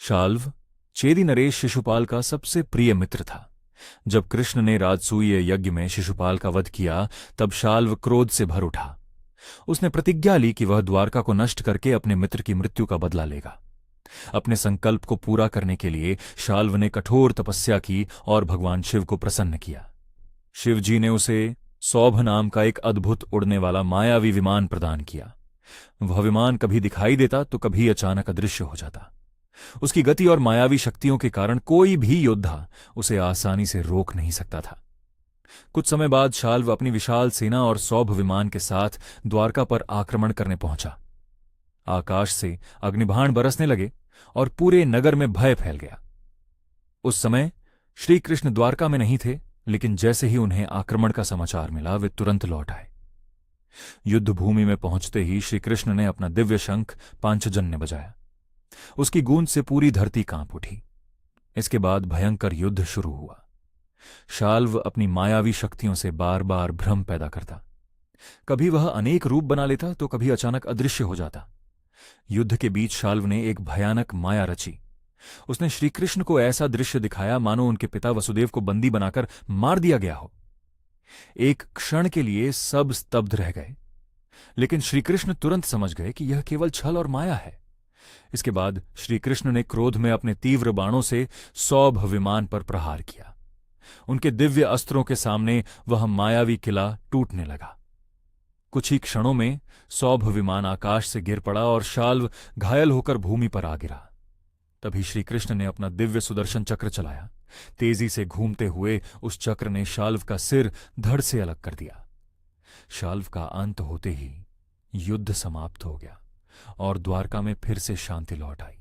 शाल्व चेदी नरेश शिशुपाल का सबसे प्रिय मित्र था। जब कृष्ण ने राजसूय यज्ञ में शिशुपाल का वध किया, तब शाल्व क्रोध से भर उठा। उसने प्रतिज्ञा ली कि वह द्वारका को नष्ट करके अपने मित्र की मृत्यु का बदला लेगा। अपने संकल्प को पूरा करने के लिए शाल्व ने कठोर तपस्या की और भगवान शिव को प्रसन्न किया। शिवजी ने उसे सौभ नाम का एक अद्भुत उड़ने वाला मायावी विमान प्रदान किया। वह विमान कभी दिखाई देता तो कभी अचानक अदृश्य हो जाता। उसकी गति और मायावी शक्तियों के कारण कोई भी योद्धा उसे आसानी से रोक नहीं सकता था। कुछ समय बाद शाल्व अपनी विशाल सेना और सौभ विमान के साथ द्वारका पर आक्रमण करने पहुंचा। आकाश से अग्निबाण बरसने लगे और पूरे नगर में भय फैल गया। उस समय श्री कृष्ण द्वारका में नहीं थे, लेकिन जैसे ही उन्हें आक्रमण का समाचार मिला, वे तुरंत लौट आए। युद्ध भूमि में पहुंचते ही श्री कृष्ण ने अपना दिव्य शंख पांचजन्य बजाया। उसकी गूंज से पूरी धरती कांप उठी। इसके बाद भयंकर युद्ध शुरू हुआ। शाल्व अपनी मायावी शक्तियों से बार बार भ्रम पैदा करता। कभी वह अनेक रूप बना लेता तो कभी अचानक अदृश्य हो जाता। युद्ध के बीच शाल्व ने एक भयानक माया रची। उसने श्रीकृष्ण को ऐसा दृश्य दिखाया मानो उनके पिता वसुदेव को बंदी बनाकर मार दिया गया हो। एक क्षण के लिए सब स्तब्ध रह गए, लेकिन श्रीकृष्ण तुरंत समझ गए कि यह केवल छल और माया है। इसके बाद श्रीकृष्ण ने क्रोध में अपने तीव्र बाणों से सौभ विमान पर प्रहार किया। उनके दिव्य अस्त्रों के सामने वह मायावी किला टूटने लगा। कुछ ही क्षणों में सौभ विमान आकाश से गिर पड़ा और शाल्व घायल होकर भूमि पर आ गिरा। तभी श्रीकृष्ण ने अपना दिव्य सुदर्शन चक्र चलाया। तेजी से घूमते हुए उस चक्र ने शाल्व का सिर धड़ से अलग कर दिया। शाल्व का अंत होते ही युद्ध समाप्त हो गया और द्वारका में फिर से शांति लौट आई।